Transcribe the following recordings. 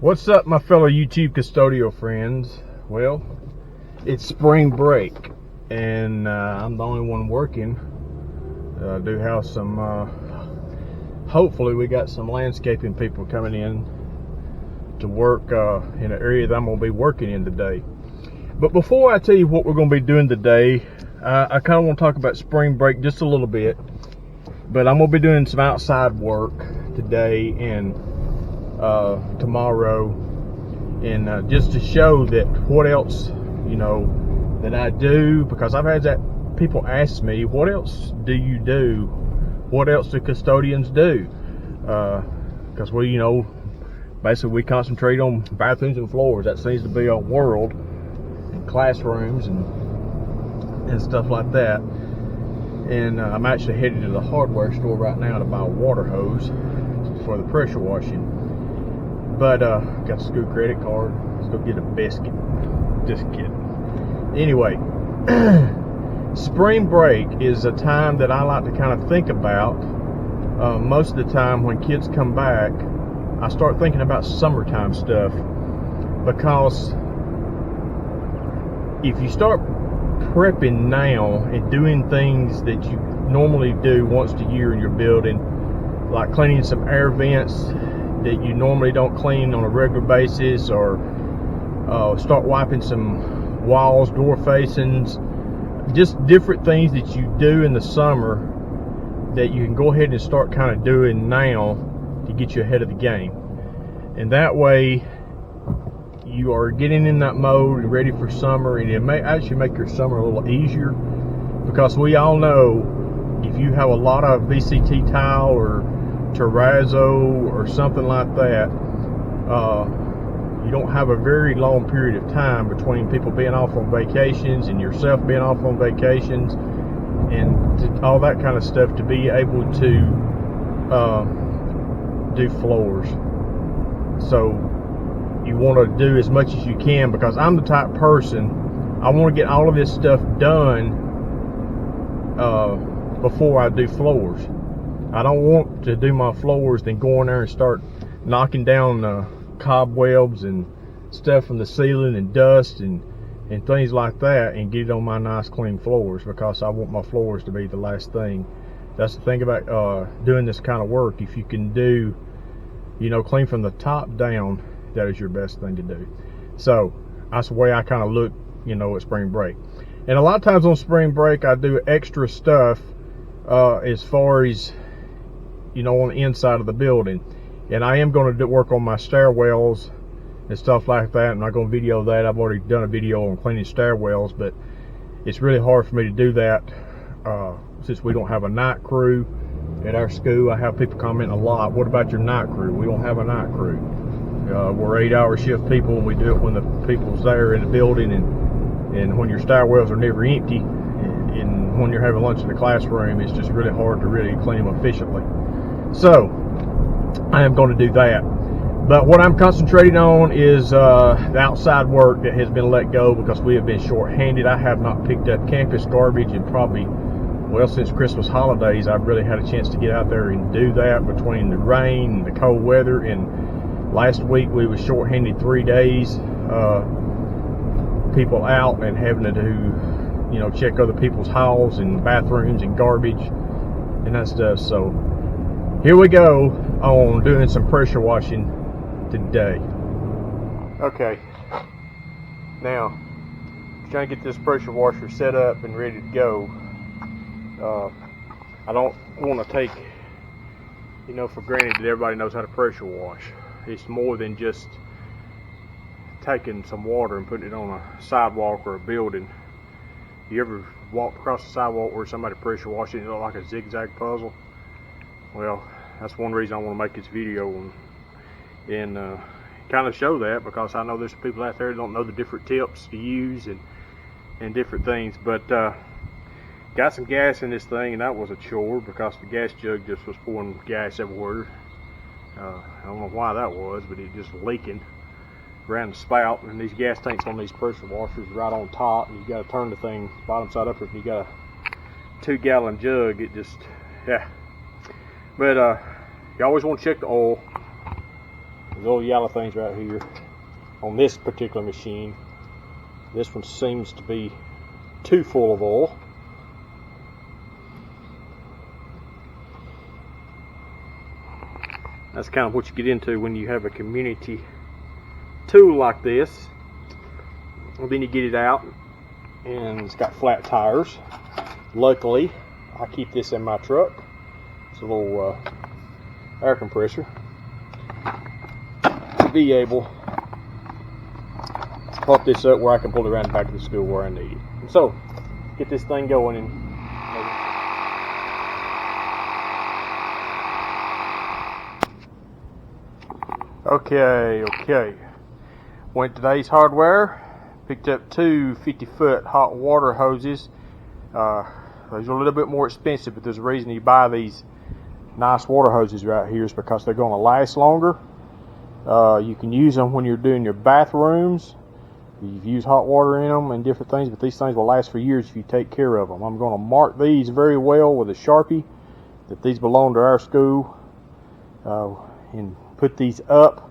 What's up, my fellow YouTube custodial friends? Well, it's spring break, and I'm the only one working. I do have some, hopefully we got some landscaping people coming in to work in an area that I'm going to be working in today. But before I tell you what we're going to be doing today, I kind of want to talk about spring break just a little bit. But I'm going to be doing some outside work today and tomorrow, and just to show that what else, that I do, because I've had that people ask me, what else do you do? What else do custodians do? Because we, basically we concentrate on bathrooms and floors. That seems to be our world, and classrooms and stuff like that. And I'm actually headed to the hardware store right now to buy a water hose for the pressure washing. But got a school credit card. Let's go get a biscuit. Just kidding. Anyway, spring break is a time that I like to kind of think about. Most of the time when kids come back, I start thinking about summertime stuff, because if you start prepping now and doing things that you normally do once a year in your building, like cleaning some air vents that you normally don't clean on a regular basis, or start wiping some walls, door facings, just different things that you do in the summer that you can go ahead and start kind of doing now to get you ahead of the game. And that way you are getting in that mode and ready for summer, and it may actually make your summer a little easier, because we all know if you have a lot of VCT tile or terrazzo or something like that, you don't have a very long period of time between people being off on vacations and yourself being off on vacations and all that kind of stuff, to be able to do floors. So you want to do as much as you can, because I'm the type of person, I want to get all of this stuff done before I do floors. I don't want to do my floors then go in there and start knocking down cobwebs and stuff from the ceiling and dust and things like that, and get it on my nice clean floors, because I want my floors to be the last thing. That's the thing about doing this kind of work. If you can do, clean from the top down, that is your best thing to do. So that's the way I kind of look, at spring break. And a lot of times on spring break, I do extra stuff as far as, on the inside of the building. And I am going to work on my stairwells and stuff like that. I'm not going to video that. I've already done a video on cleaning stairwells, but it's really hard for me to do that since we don't have a night crew at our school. I have people comment a lot, what about your night crew? We don't have a night crew. We're 8-hour shift people, and we do it when the people's there in the building, and when your stairwells are never empty, and when you're having lunch in the classroom, it's just really hard to really clean them efficiently. So I am going to do that. But what I'm concentrating on is the outside work that has been let go, because we have been short-handed. I have not picked up campus garbage in probably, since Christmas holidays. I've really had a chance to get out there and do that between the rain and the cold weather. And last week we was short-handed 3 days, people out and having to do, check other people's halls and bathrooms and garbage and that stuff. So here we go on doing some pressure washing today. Okay, now trying to get this pressure washer set up and ready to go. I don't want to take, for granted that everybody knows how to pressure wash. It's more than just taking some water and putting it on a sidewalk or a building. You ever walk across the sidewalk where somebody pressure washing it look like a zigzag puzzle? Well, that's one reason I want to make this video and kind of show that, because I know there's people out there that don't know the different tips to use and different things. But got some gas in this thing, and that was a chore, because the gas jug just was pouring gas everywhere. I don't know why that was, but it just leaking around the spout. And these gas tanks on these pressure washers right on top, and you got to turn the thing bottom side up. If you got a 2-gallon jug, it just, yeah. But you always want to check the oil. little yellow things right here on this particular machine. This one seems to be too full of oil. That's kind of what you get into when you have a community tool like this. And then you get it out, and it's got flat tires. Luckily, I keep this in my truck. It's a little air compressor to be able to pump this up where I can pull it around the back of the school where I need it. So, get this thing going and okay. Went to today's hardware, picked up two 50-foot hot water hoses. Those are a little bit more expensive, but there's a reason you buy these nice water hoses right here is because they're going to last longer. You can use them when you're doing your bathrooms. You've used hot water in them and different things, but these things will last for years if you take care of them. I'm going to mark these very well with a Sharpie that these belong to our school, and put these up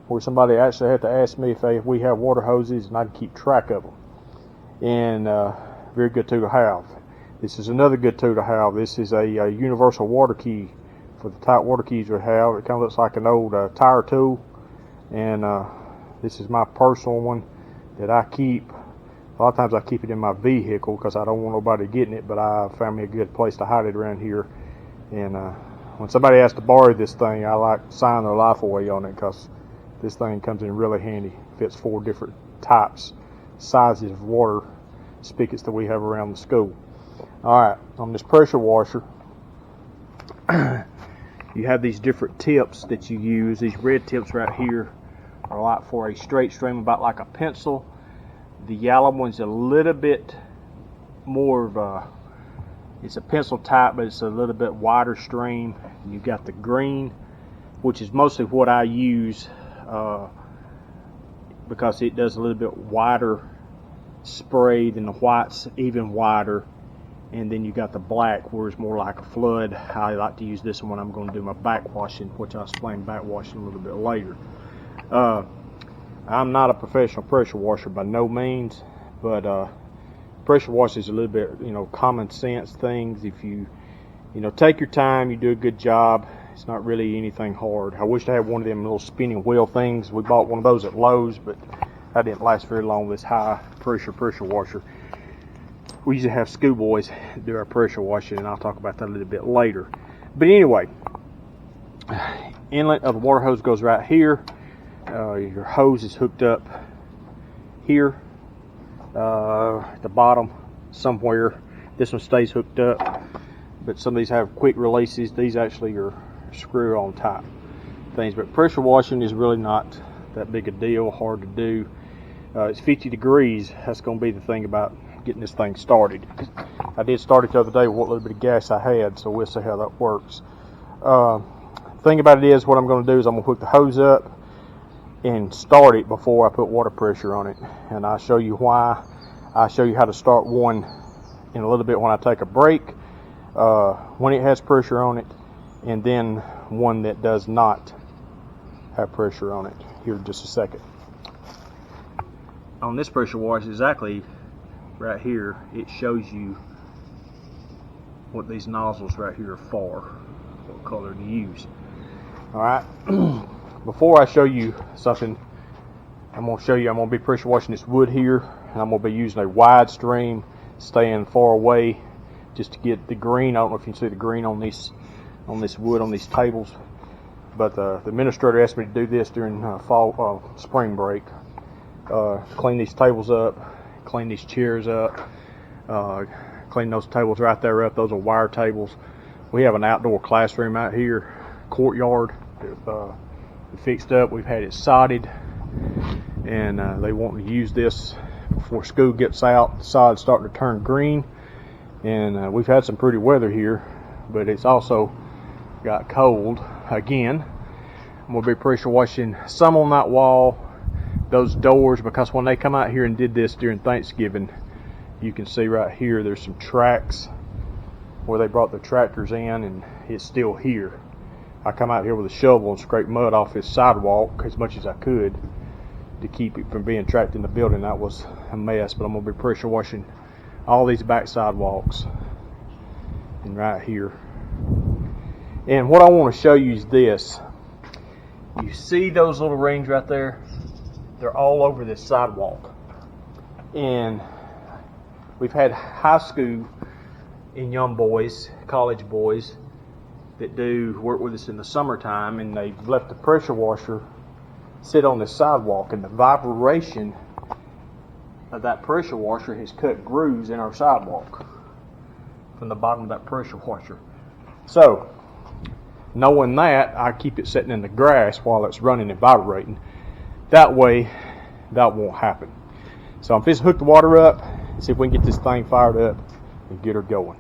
where somebody actually had to ask me if we have water hoses, and I can keep track of them. And very good tool to have. This is another good tool to have. This is a universal water key for the type water keys we have. It kind of looks like an old tire tool, and this is my personal one that I keep. A lot of times I keep it in my vehicle because I don't want nobody getting it, but I found me a good place to hide it around here. And when somebody has to borrow this thing, I like signing their life away on it because this thing comes in really handy. Fits 4 different types, sizes of water spigots that we have around the school. Alright, on this pressure washer, you have these different tips that you use. These red tips right here are like for a straight stream, about like a pencil. The yellow one's a little bit more of a, it's a pencil type, but it's a little bit wider stream. You've got the green, which is mostly what I use because it does a little bit wider spray than the white's even wider. And then you got the black, where it's more like a flood. I like to use this one when I'm going to do my back washing, which I'll explain back washing a little bit later. I'm not a professional pressure washer by no means, but pressure washer is a little bit, common sense things. If you take your time, you do a good job. It's not really anything hard. I wish I had one of them little spinning wheel things. We bought one of those at Lowe's, but that didn't last very long. This high pressure washer. We usually have schoolboys do our pressure washing, and I'll talk about that a little bit later. But anyway, inlet of the water hose goes right here. Your hose is hooked up here at the bottom somewhere. This one stays hooked up, but some of these have quick releases. These actually are screw on type things. But pressure washing is really not that big a deal, hard to do. It's 50 degrees. That's going to be the thing about getting this thing started. I did start it the other day with what little bit of gas I had, so we'll see how that works. Thing about it is, what I'm going to do is I'm going to hook the hose up and start it before I put water pressure on it, and I'll show you why. I'll show you how to start one in a little bit when I take a break, when it has pressure on it, and then one that does not have pressure on it here in just a second. On this pressure washer, exactly right here, it shows you what these nozzles right here are for, what color to use. Alright, before I show you something, I'm going to be pressure washing this wood here, and I'm going to be using a wide stream, staying far away just to get the green. I don't know if you can see the green on this wood, on these tables, but the administrator asked me to do this during spring break. Clean these tables up, clean these chairs up, clean those tables right there up. Those are wire tables. We have an outdoor classroom out here, courtyard, fixed up. We've had it sodded, and they want to use this before school gets out. The sod's starting to turn green, and we've had some pretty weather here, but it's also got cold again. I'm going to be pressure washing some on that wall, those doors, because when they come out here and did this during Thanksgiving, you can see right here there's some tracks where they brought the tractors in, and it's still here. I come out here with a shovel and scrape mud off this sidewalk as much as I could to keep it from being trapped in the building. That was a mess, but I'm going to be pressure washing all these back sidewalks and right here. And what I want to show you is this. You see those little rings right there? They're all over this sidewalk. And we've had high school and young boys, college boys, that do work with us in the summertime, and they've left the pressure washer sit on the sidewalk, and the vibration of that pressure washer has cut grooves in our sidewalk from the bottom of that pressure washer. So, knowing that, I keep it sitting in the grass while it's running and vibrating. That way, that won't happen. So I'm just hook the water up, see if we can get this thing fired up and get her going.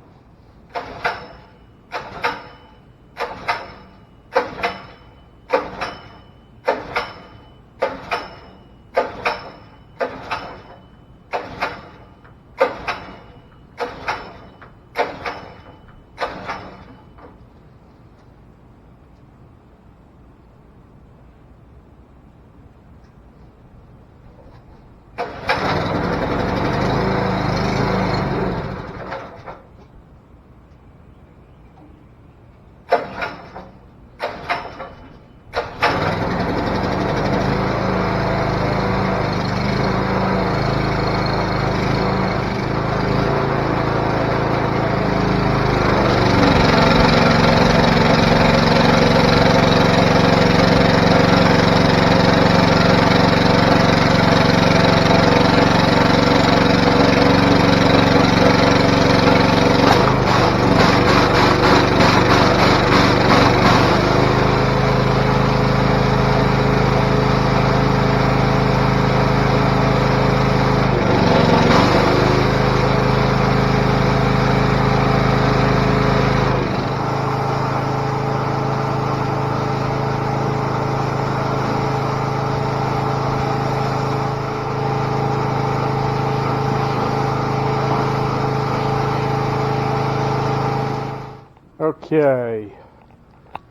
Okay,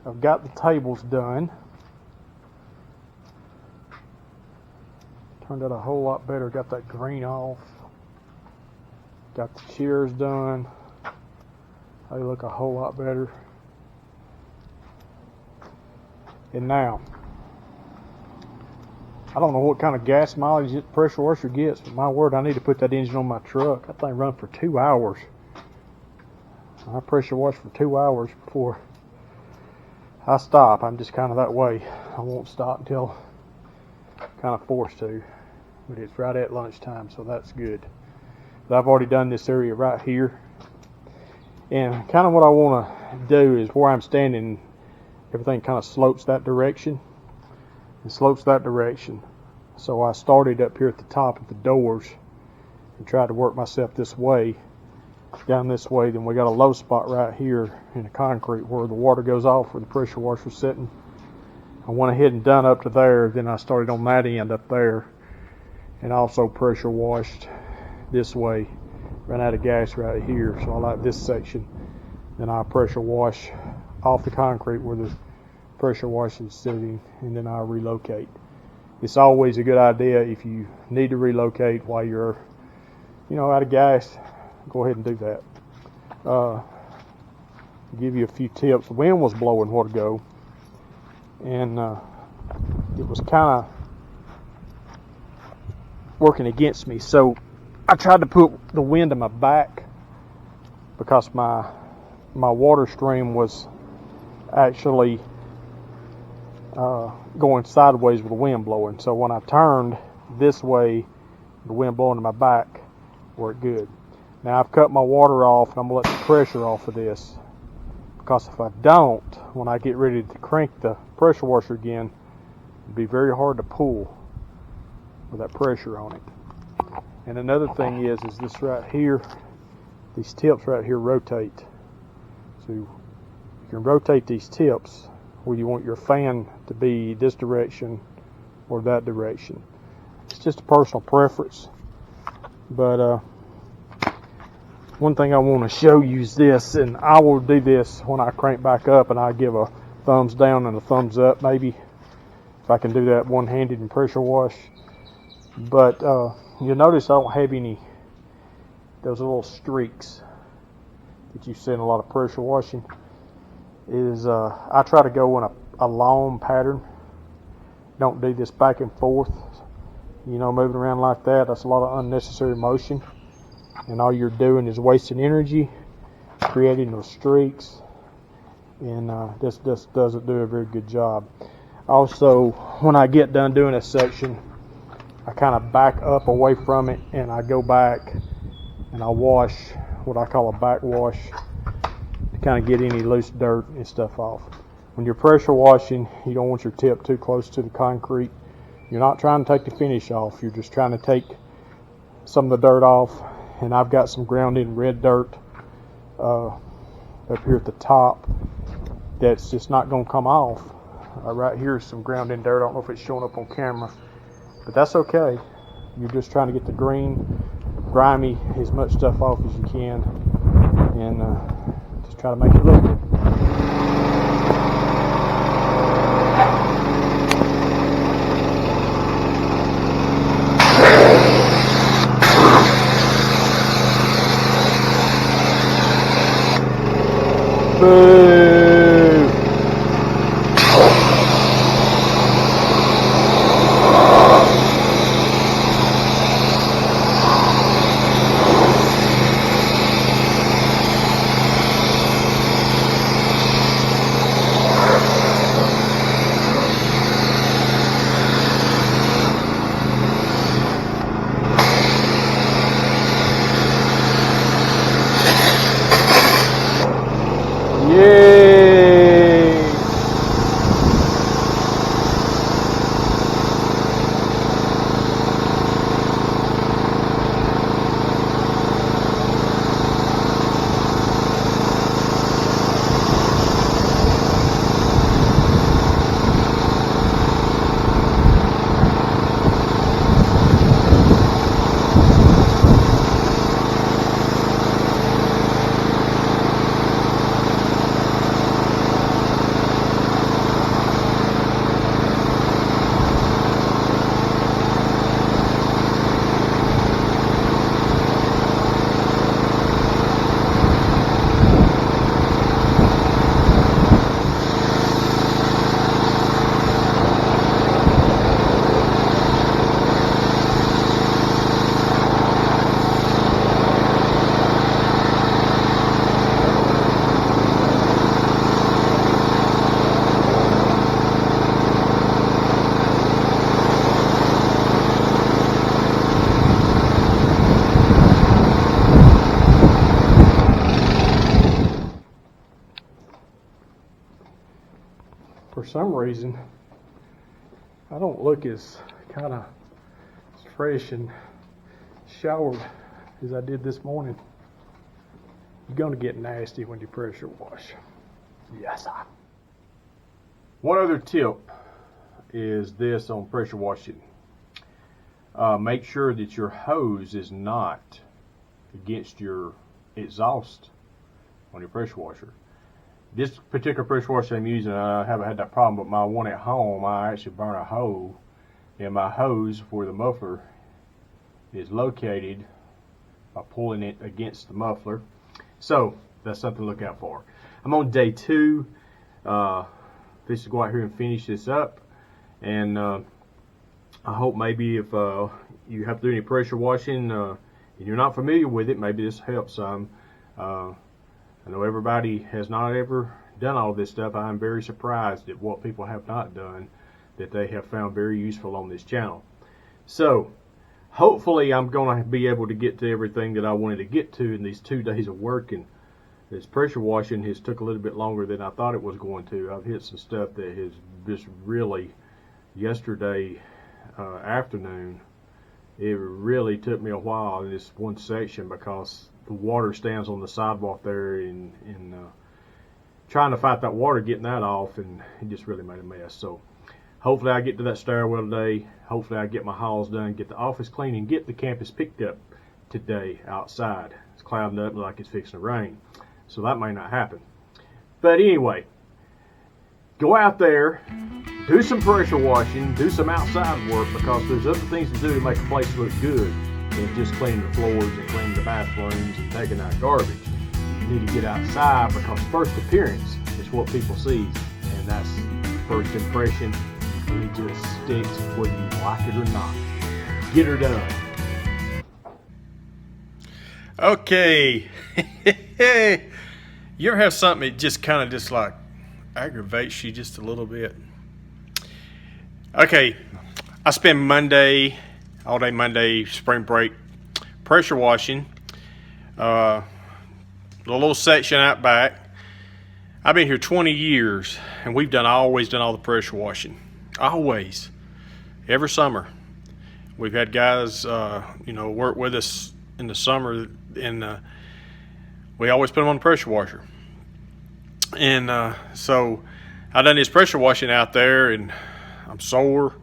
I've got the tables done. Turned out a whole lot better. Got that green off. Got the chairs done. They look a whole lot better. And now, I don't know what kind of gas mileage the pressure washer gets, but my word, I need to put that engine on my truck. That thing run for 2 hours. I pressure wash for 2 hours before I stop. I'm just kind of that way. I won't stop until kind of forced to. But it's right at lunchtime, so that's good. But I've already done this area right here. And kind of what I want to do is where I'm standing, everything kind of slopes that direction. It slopes that direction. So I started up here at the top of the doors and tried to work myself this way. Down this way, then we got a low spot right here in the concrete where the water goes off where the pressure washer's sitting. I went ahead and done up to there, then I started on that end up there and also pressure washed this way. Ran out of gas right here, so I like this section. Then I pressure wash off the concrete where the pressure washer is sitting, and then I relocate. It's always a good idea if you need to relocate while you're out of gas. Go ahead and do that. Give you a few tips. The wind was blowing a while ago, and it was kind of working against me. So I tried to put the wind in my back because my water stream was actually going sideways with the wind blowing. So when I turned this way, the wind blowing in my back worked good. Now I've cut my water off, and I'm going to let the pressure off of this, because if I don't, when I get ready to crank the pressure washer again, it'll be very hard to pull with that pressure on it. And another thing is this right here, these tips right here rotate. So you can rotate these tips where you want your fan to be this direction or that direction. It's just a personal preference, but one thing I want to show you is this, and I will do this when I crank back up and I give a thumbs down and a thumbs up maybe, if I can do that one-handed and pressure wash. But you'll notice I don't have any those little streaks that you see in a lot of pressure washing. I try to go in a long pattern. Don't do this back and forth, moving around like that. That's a lot of unnecessary motion, and all you're doing is wasting energy, creating those streaks, and this doesn't do a very good job. Also, when I get done doing a section, I kind of back up away from it, and I go back and I wash what I call a back wash to kind of get any loose dirt and stuff off. When you're pressure washing, you don't want your tip too close to the concrete. You're not trying to take the finish off. You're just trying to take some of the dirt off. And I've got some ground in red dirt up here at the top that's just not going to come off. Right here is some ground in dirt. I don't know if it's showing up on camera, but that's okay. You're just trying to get the green, grimy, as much stuff off as you can, and just try to make it look good. Boo! Yay! For some reason, I don't look as kind of fresh and showered as I did this morning. You're going to get nasty when you pressure wash. Yes, sir. One other tip is this on pressure washing. Make sure that your hose is not against your exhaust on your pressure washer. This particular pressure washer I'm using, I haven't had that problem, but my one at home, I actually burn a hole in my hose where the muffler is located by pulling it against the muffler. So that's something to look out for. I'm on day 2. This is go out here and finish this up, and I hope maybe if you have to do any pressure washing and you're not familiar with it, maybe this helps some. I know everybody has not ever done all this stuff. I'm very surprised at what people have not done that they have found very useful on this channel. So hopefully I'm going to be able to get to everything that I wanted to get to in these 2 days of work. And this pressure washing has took a little bit longer than I thought it was going to. I've hit some stuff that has just really, yesterday afternoon, it really took me a while in this one section because the water stands on the sidewalk there, and trying to fight that water, getting that off, and it just really made a mess. So hopefully I get to that stairwell today. Hopefully I get my hauls done, get the office clean, and get the campus picked up today outside. It's clouding up like it's fixing to rain, so that may not happen. But anyway, go out there, do some pressure washing, do some outside work, because there's other things to do to make a place look good than just cleaning the floors and cleaning the bathrooms and taking out garbage. You need to get outside, because first appearance is what people see, and that's first impression. It just sticks whether you like it or not. Get her done. Okay. You ever have something that just kind of just like aggravates you just a little bit? Okay, I spend all day Monday, spring break, pressure washing. The little section out back. I've been here 20 years, and we've always done all the pressure washing. Always. Every summer. We've had guys, work with us in the summer, and we always put them on the pressure washer. And so I done this pressure washing out there, and I'm sore,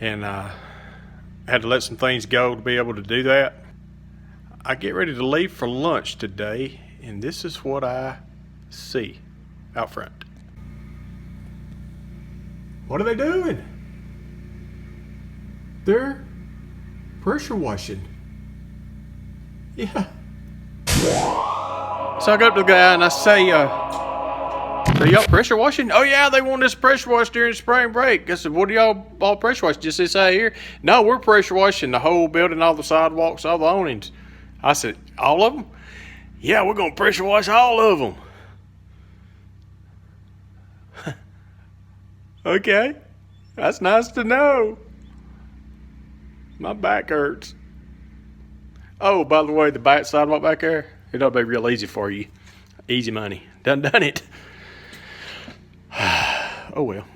and had to let some things go to be able to do that. I get ready to leave for lunch today, and this is what I see out front. What are they doing? They're pressure washing. Yeah. So I go up to the guy and I say, are y'all pressure washing? Oh yeah, they want us pressure wash during spring break. I said, what are y'all all pressure washing? Just this out here? No, we're pressure washing the whole building, all the sidewalks, all the awnings. I said, all of them? Yeah, we're going to pressure wash all of them. Okay, that's nice to know. My back hurts. Oh, by the way, the back sidewalk back there, it'll be real easy for you. Easy money. Done it. Oh well.